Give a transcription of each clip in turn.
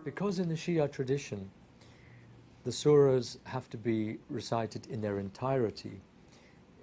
Because in the Shia tradition, the surahs have to be recited in their entirety,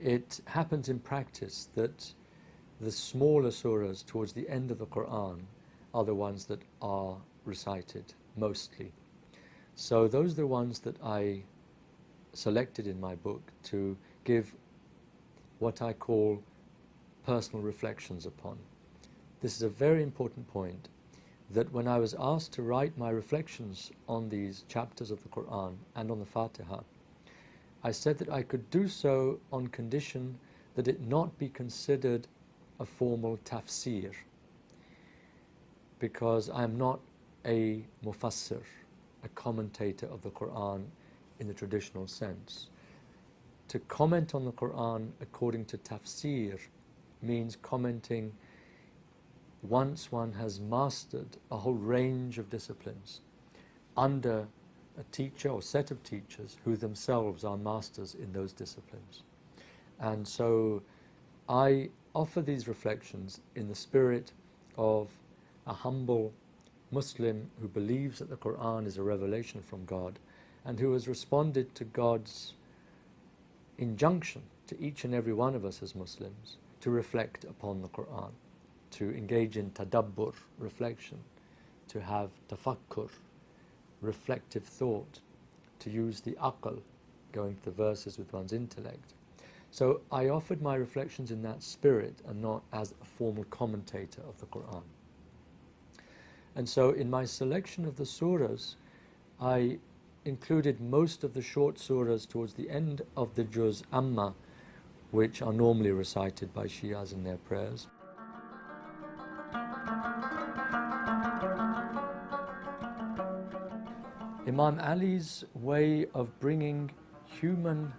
it happens in practice that the smaller surahs towards the end of the Qur'an are the ones that are recited mostly. So those are the ones that I selected in my book to give what I call personal reflections upon. This is a very important point, that when I was asked to write my reflections on these chapters of the Qur'an and on the Fatiha, I said that I could do so on condition that it not be considered a formal tafsir, because I am not a mufassir, a commentator of the Qur'an in the traditional sense. To comment on the Qur'an according to tafsir means commenting once one has mastered a whole range of disciplines under a teacher or set of teachers who themselves are masters in those disciplines. And so I offer these reflections in the spirit of a humble Muslim who believes that the Qur'an is a revelation from God and who has responded to God's injunction to each and every one of us as Muslims to reflect upon the Qur'an, to engage in tadabbur, reflection, to have tafakkur, reflective thought, to use the aql, going to the verses with one's intellect. So I offered my reflections in that spirit and not as a formal commentator of the Qur'an. And so in my selection of the surahs, I included most of the short surahs towards the end of the juz amma, which are normally recited by Shias in their prayers. Imam Ali's way of bringing human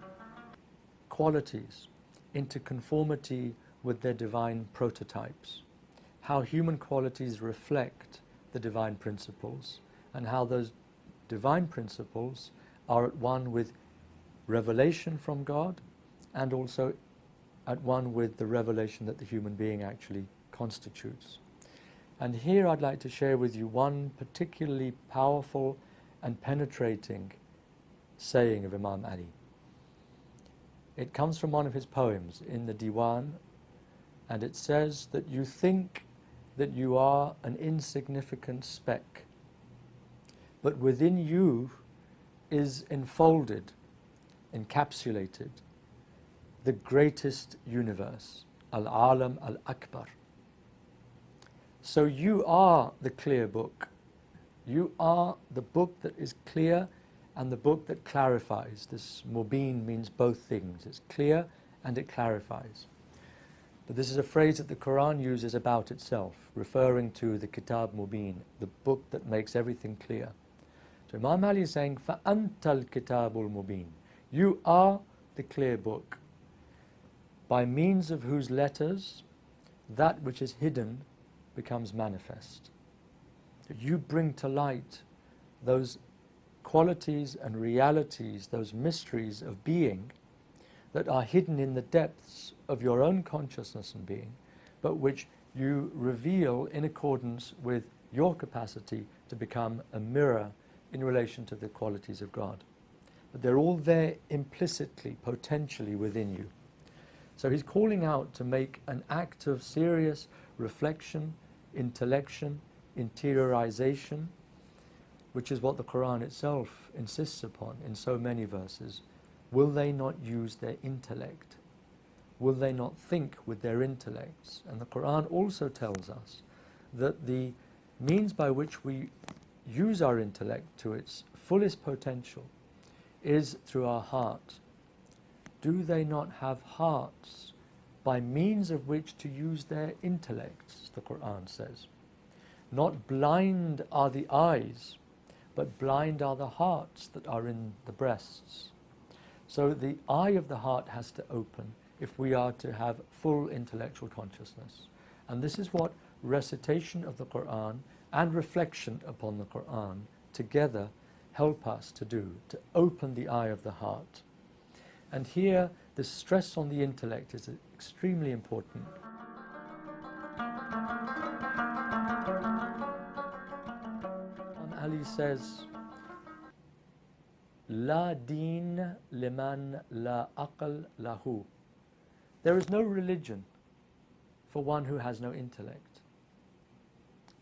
qualities into conformity with their divine prototypes, how human qualities reflect the divine principles, and how those divine principles are at one with revelation from God and also at one with the revelation that the human being actually constitutes. And here I'd like to share with you one particularly powerful and penetrating saying of Imam Ali. It comes from one of his poems in the Diwan, and it says that you think that you are an insignificant speck, but within you is enfolded, encapsulated, the greatest universe, al-alam al-akbar. So you are the clear book. You are the book that is clear and the book that clarifies. This mubin means both things. It's clear and it clarifies. But this is a phrase that the Qur'an uses about itself, referring to the Kitab Mubin, the book that makes everything clear. So Imam Ali is saying, فَأَنْتَ الْكِتَابُ الْمُبِينَ. You are the clear book, by means of whose letters that which is hidden becomes manifest. You bring to light those qualities and realities, those mysteries of being that are hidden in the depths of your own consciousness and being, but which you reveal in accordance with your capacity to become a mirror in relation to the qualities of God. But they're all there implicitly, potentially within you. So he's calling out to make an act of serious reflection, intellection, interiorization, which is what the Qur'an itself insists upon in so many verses. Will they not use their intellect? Will they not think with their intellects? And the Qur'an also tells us that the means by which we use our intellect to its fullest potential is through our heart. Do they not have hearts by means of which to use their intellects, the Qur'an says. Not blind are the eyes, but blind are the hearts that are in the breasts. So the eye of the heart has to open if we are to have full intellectual consciousness. And this is what recitation of the Qur'an and reflection upon the Qur'an together help us to do, to open the eye of the heart. And here the stress on the intellect is extremely important. Ali says, La deen liman la aql lahu. There is no religion for one who has no intellect.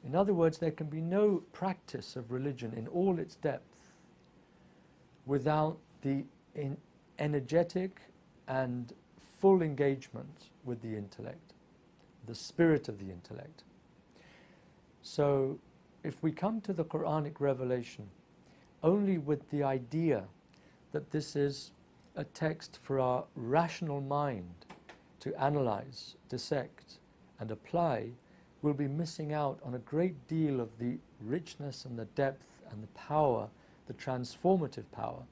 In other words, there can be no practice of religion in all its depth without the energetic and full engagement with the intellect, the spirit of the intellect. So, if we come to the Qur'anic revelation only with the idea that this is a text for our rational mind to analyze, dissect, and apply, we'll be missing out on a great deal of the richness and the depth and the power, the transformative power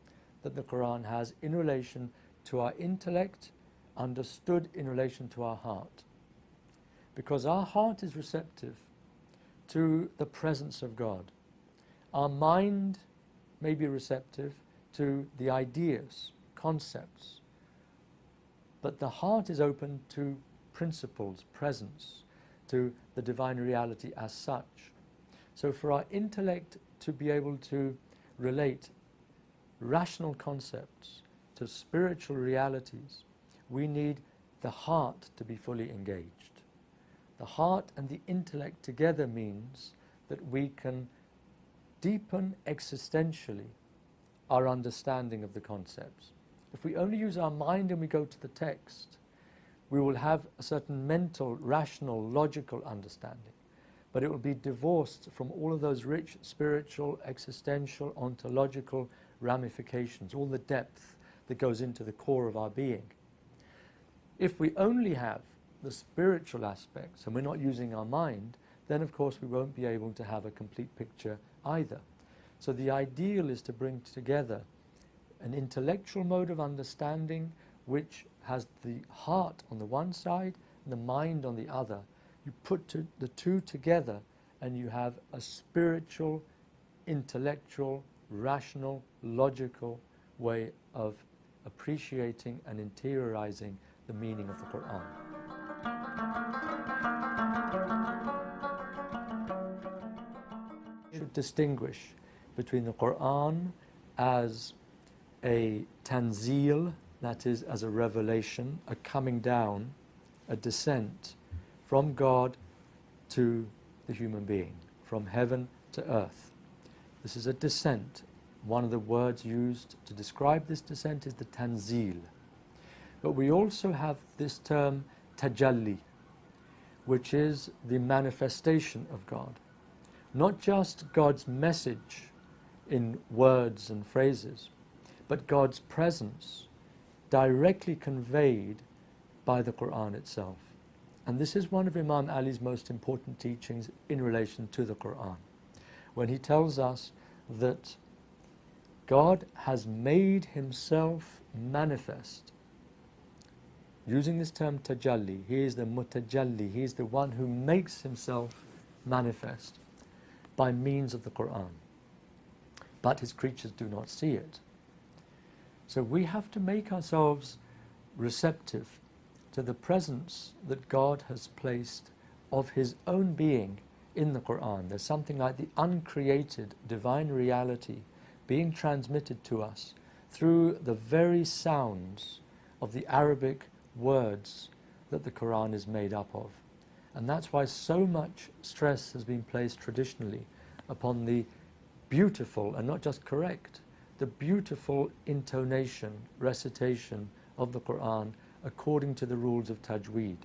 that the Qur'an has in relation to our intellect, understood in relation to our heart. Because our heart is receptive to the presence of God. Our mind may be receptive to the ideas, concepts, but the heart is open to principles, presence, to the divine reality as such. So for our intellect to be able to relate rational concepts to spiritual realities, we need the heart to be fully engaged. The heart and the intellect together means that we can deepen existentially our understanding of the concepts. If we only use our mind and we go to the text, we will have a certain mental, rational, logical understanding, but it will be divorced from all of those rich spiritual, existential, ontological ramifications, all the depth that goes into the core of our being. If we only have the spiritual aspects and we're not using our mind, then of course we won't be able to have a complete picture either. So the ideal is to bring together an intellectual mode of understanding which has the heart on the one side and the mind on the other. You put the two together and you have a spiritual, intellectual, rational, logical way of appreciating and interiorizing the meaning of the Qur'an. You should distinguish between the Qur'an as a Tanzil, that is, as a revelation, a coming down, a descent from God to the human being, from heaven to earth. This is a descent. One of the words used to describe this descent is the Tanzil. But we also have this term Tajalli, which is the manifestation of God. Not just God's message in words and phrases, but God's presence directly conveyed by the Qur'an itself. And this is one of Imam Ali's most important teachings in relation to the Qur'an, when he tells us that God has made himself manifest. Using this term Tajalli, he is the Mutajalli, he is the one who makes himself manifest by means of the Qur'an. But his creatures do not see it. So we have to make ourselves receptive to the presence that God has placed of his own being in the Qur'an. There's something like the uncreated divine reality being transmitted to us through the very sounds of the Arabic words that the Qur'an is made up of. And that's why so much stress has been placed traditionally upon the beautiful, and not just correct, the beautiful intonation, recitation of the Qur'an according to the rules of tajweed,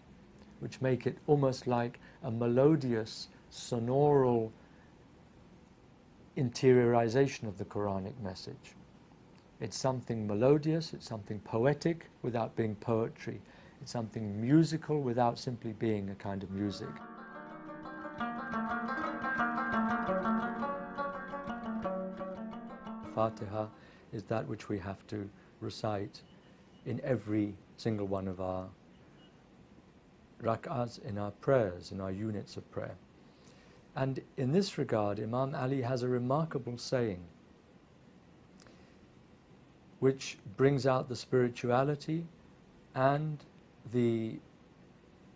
which make it almost like a melodious, sonoral interiorization of the Quranic message. It's something melodious, it's something poetic without being poetry. It's something musical without simply being a kind of music. Fatiha is that which we have to recite in every single one of our rak'ahs, in our prayers, in our units of prayer. And in this regard, Imam Ali has a remarkable saying which brings out the spirituality and the,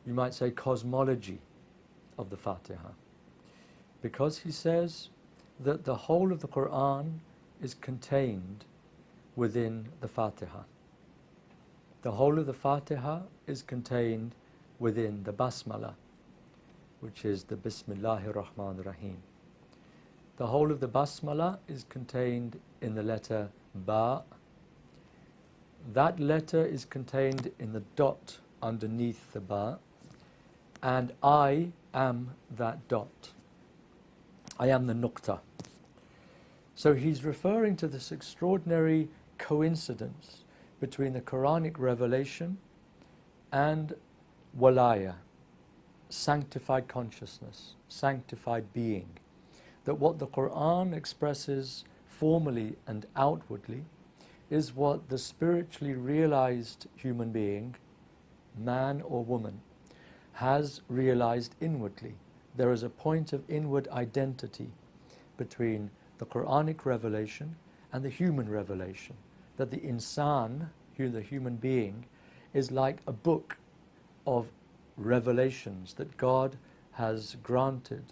you might say, cosmology of the Fatiha. Because he says that the whole of the Qur'an is contained within the Fatiha. The whole of the Fatiha is contained within the Basmala, which is the Bismillahir Rahmanir Rahim. The whole of the Basmala is contained in the letter Ba. That letter is contained in the dot underneath the Ba, and I am that dot. I am the Nuqta. So he's referring to this extraordinary coincidence between the Quranic revelation and walaya, sanctified consciousness, sanctified being. That what the Qur'an expresses formally and outwardly is what the spiritually realized human being, man or woman, has realized inwardly. There is a point of inward identity between the Qur'anic revelation and the human revelation. That the Insan, the human being, is like a book of revelations that God has granted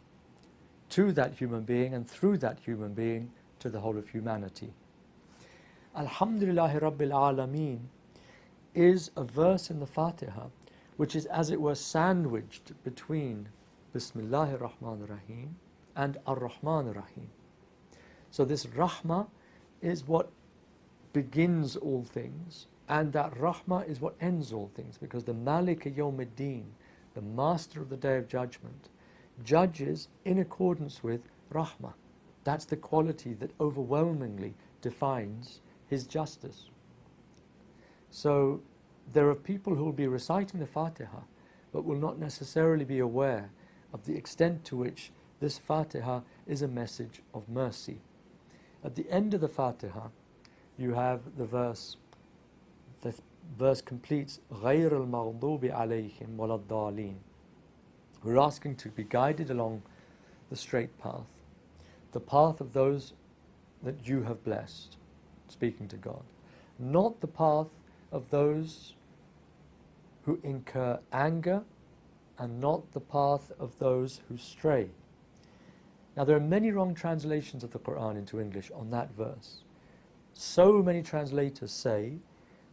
to that human being and through that human being to the whole of humanity. Alhamdulillahi Rabbil Alameen is a verse in the Fatiha which is, as it were, sandwiched between Bismillahir Rahmanir Rahim and Ar-Rahmanir Rahim. So this Rahmah is what begins all things, and that Rahmah is what ends all things, because the Malik Yawmiddin, the master of the Day of Judgment, judges in accordance with Rahmah. That's the quality that overwhelmingly defines his justice. So there are people who will be reciting the Fatiha but will not necessarily be aware of the extent to which this Fatiha is a message of mercy. At the end of the Fatiha, you have the verse completes غَيْرَ الْمَغْضُوبِ عَلَيْهِمْ وَلَا الضَّالِينَ. We're asking to be guided along the straight path, the path of those that you have blessed, speaking to God, not the path of those who incur anger, and not the path of those who stray. Now there are many wrong translations of the Qur'an into English on that verse. So many translators say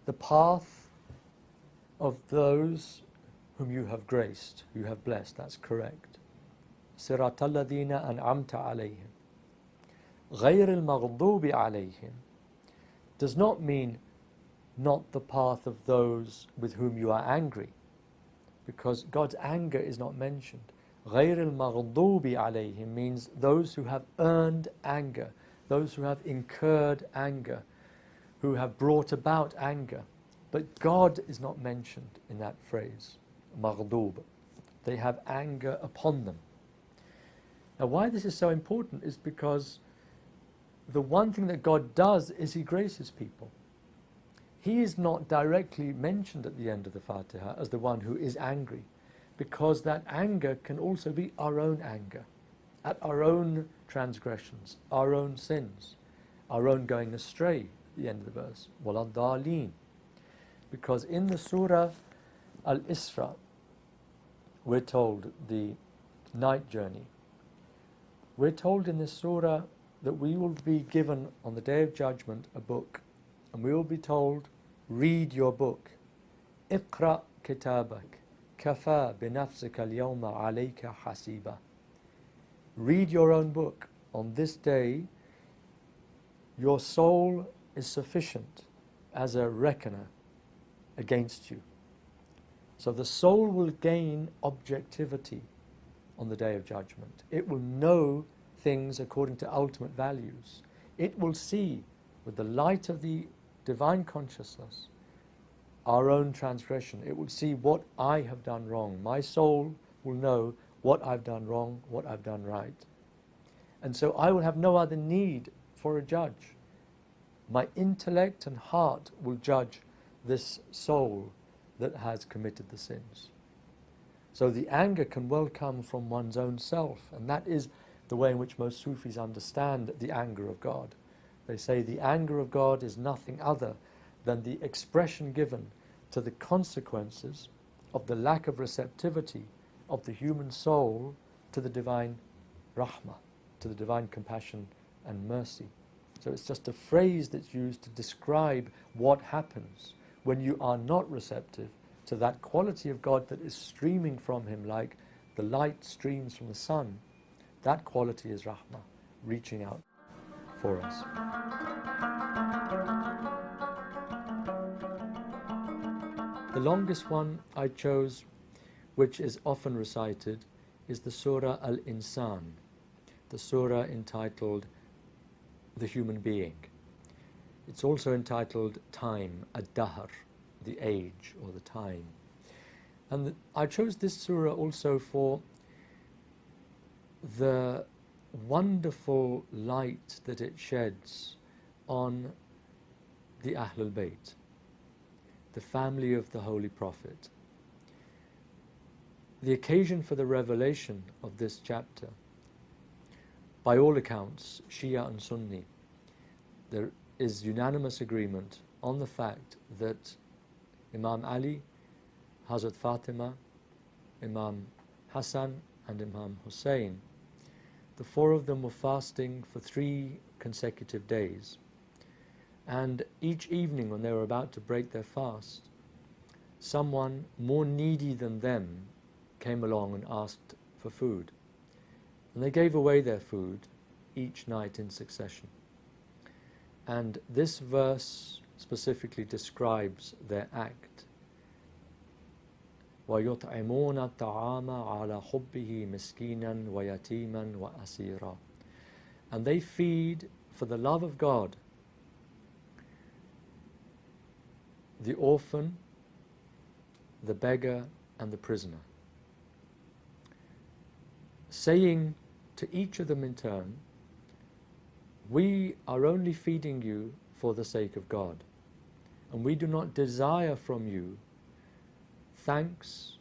the path of those whom you have graced, you have blessed. That's correct. صِرَاطَ الَّذِينَ أَنْعَمْتَ عَلَيْهِمْ غَيْرِ الْمَغْضُوبِ عَلَيْهِمْ does not mean not the path of those with whom you are angry, because God's anger is not mentioned. غَيْرِ الْمَغْضُوبِ عَلَيْهِمْ means those who have earned anger, those who have incurred anger, who have brought about anger. But God is not mentioned in that phrase, maghdub. They have anger upon them. Now why this is so important is because the one thing that God does is He graces people. He is not directly mentioned at the end of the Fatiha as the one who is angry, because that anger can also be our own anger, at our own transgressions, our own sins, our own going astray at the end of the verse, وَلَا الضَّالِينَ. Because in the Surah Al-Isra, we're told, the night journey, we're told in this Surah that we will be given on the Day of Judgment a book, and we will be told, read your book. اقرأ كتابك كفى بنفسك اليوم عليك حسيبا. Read your own book. On this day, your soul is sufficient as a reckoner against you. So the soul will gain objectivity on the Day of Judgment. It will know things according to ultimate values. It will see, with the light of the divine consciousness, our own transgression. It will see what I have done wrong. My soul will know what I've done wrong, what I've done right. And so I will have no other need for a judge. My intellect and heart will judge this soul that has committed the sins. So the anger can well come from one's own self, and that is the way in which most Sufis understand the anger of God. They say the anger of God is nothing other than the expression given to the consequences of the lack of receptivity of the human soul to the divine rahmah, to the divine compassion and mercy. So it's just a phrase that's used to describe what happens when you are not receptive to that quality of God that is streaming from Him like the light streams from the sun. That quality is rahmah, reaching out for us. The longest one I chose, which is often recited, is the Surah al-Insan, the surah entitled The Human Being. It's also entitled Time, ad-Dahr, the age or the time. And I chose this surah also for the wonderful light that it sheds on the Ahlul Bayt, the family of the Holy Prophet. The occasion for the revelation of this chapter, by all accounts, Shia and Sunni, there is unanimous agreement on the fact that Imam Ali, Hazrat Fatima, Imam Hassan and Imam Hussein, the four of them were fasting for 3 consecutive days. And each evening when they were about to break their fast, someone more needy than them came along and asked for food. And they gave away their food each night in succession. And this verse specifically describes their act. وَيُطْعِمُونَ الطَّعَامَ عَلَى حُبِّهِ مِسْكِينًا وَيَتِيمًا وَأَسِيرًا. And they feed for the love of God the orphan, the beggar and the prisoner, saying to each of them in turn, we are only feeding you for the sake of God, and we do not desire from you thanks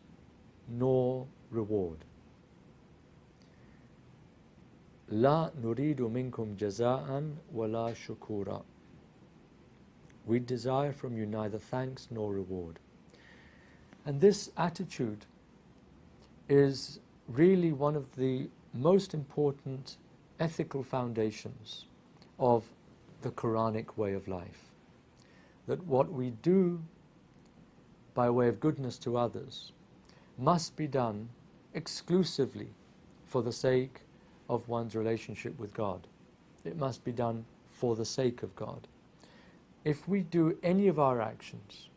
nor reward. La nuridu minkum jaza'an wa la shukura. We desire from you neither thanks nor reward. And this attitude is really one of the most important ethical foundations of the Qur'anic way of life. That what we do by way of goodness to others must be done exclusively for the sake of one's relationship with God. It must be done for the sake of God. If we do any of our actions,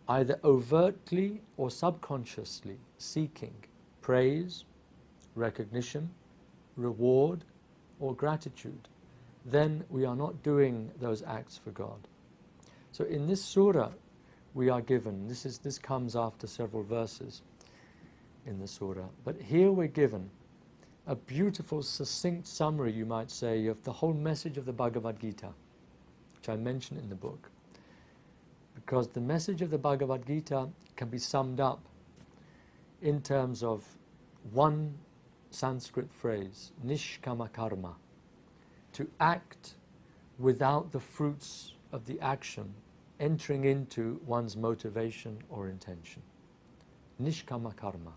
either overtly or subconsciously seeking praise, recognition, reward, or gratitude, then we are not doing those acts for God. So in this surah we are given, this comes after several verses in the surah, but here we're given a beautiful, succinct summary, you might say, of the whole message of the Bhagavad Gita, which I mention in the book. Because the message of the Bhagavad Gita can be summed up in terms of one Sanskrit phrase, nishkama karma, to act without the fruits of the action entering into one's motivation or intention. Nishkama karma.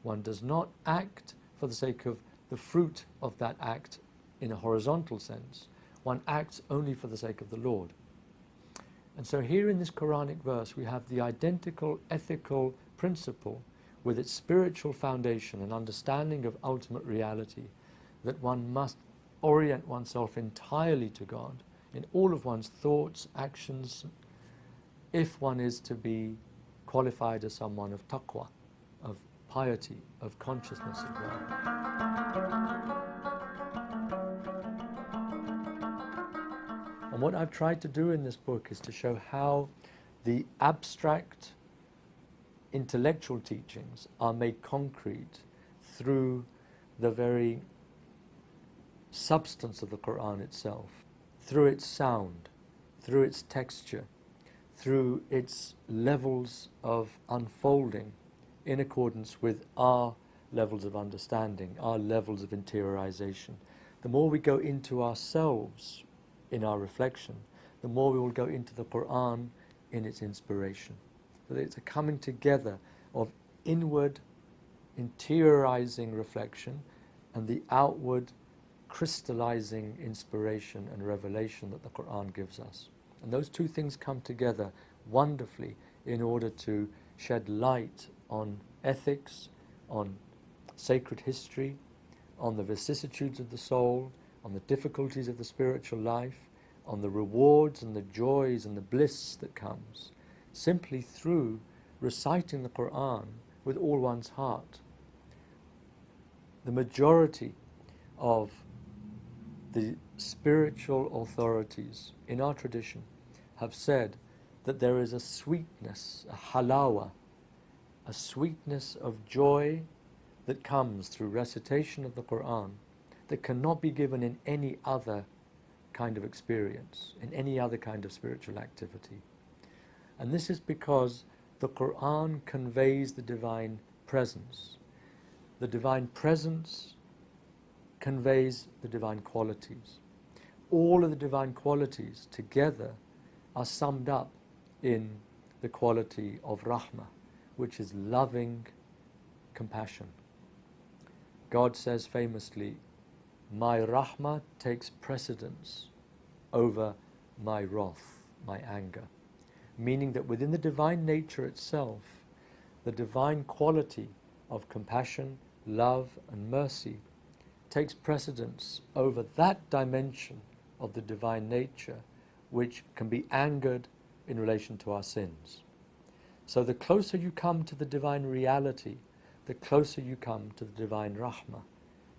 One does not act for the sake of the fruit of that act in a horizontal sense. One acts only for the sake of the Lord. And so here in this Quranic verse we have the identical ethical principle with its spiritual foundation and understanding of ultimate reality, that one must orient oneself entirely to God in all of one's thoughts, actions, if one is to be qualified as someone of taqwa, of piety, of consciousness of God. And what I've tried to do in this book is to show how the abstract intellectual teachings are made concrete through the very substance of the Qur'an itself, through its sound, through its texture, through its levels of unfolding in accordance with our levels of understanding, our levels of interiorization. The more we go into ourselves in our reflection, the more we will go into the Qur'an in its inspiration. So that it's a coming together of inward, interiorizing reflection and the outward crystallizing inspiration and revelation that the Qur'an gives us. And those two things come together wonderfully in order to shed light on ethics, on sacred history, on the vicissitudes of the soul, on the difficulties of the spiritual life, on the rewards and the joys and the bliss that comes simply through reciting the Qur'an with all one's heart. The majority of the spiritual authorities in our tradition have said that there is a sweetness, a halawa, a sweetness of joy that comes through recitation of the Qur'an that cannot be given in any other kind of experience, in any other kind of spiritual activity. And this is because the Qur'an conveys the divine presence. The divine presence conveys the divine qualities. All of the divine qualities together are summed up in the quality of rahmah, which is loving compassion. God says famously, "My rahmah takes precedence over my wrath, my anger," meaning that within the divine nature itself, the divine quality of compassion, love and mercy takes precedence over that dimension of the divine nature which can be angered in relation to our sins. So the closer you come to the divine reality, the closer you come to the divine rahmah,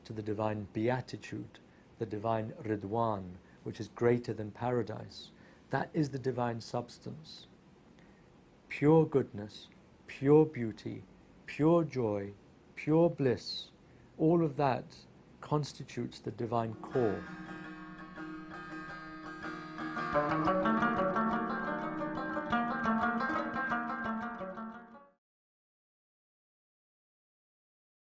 to the divine beatitude, the divine ridwan, which is greater than paradise. That is the divine substance. Pure goodness, pure beauty, pure joy, pure bliss, all of that constitutes the divine core.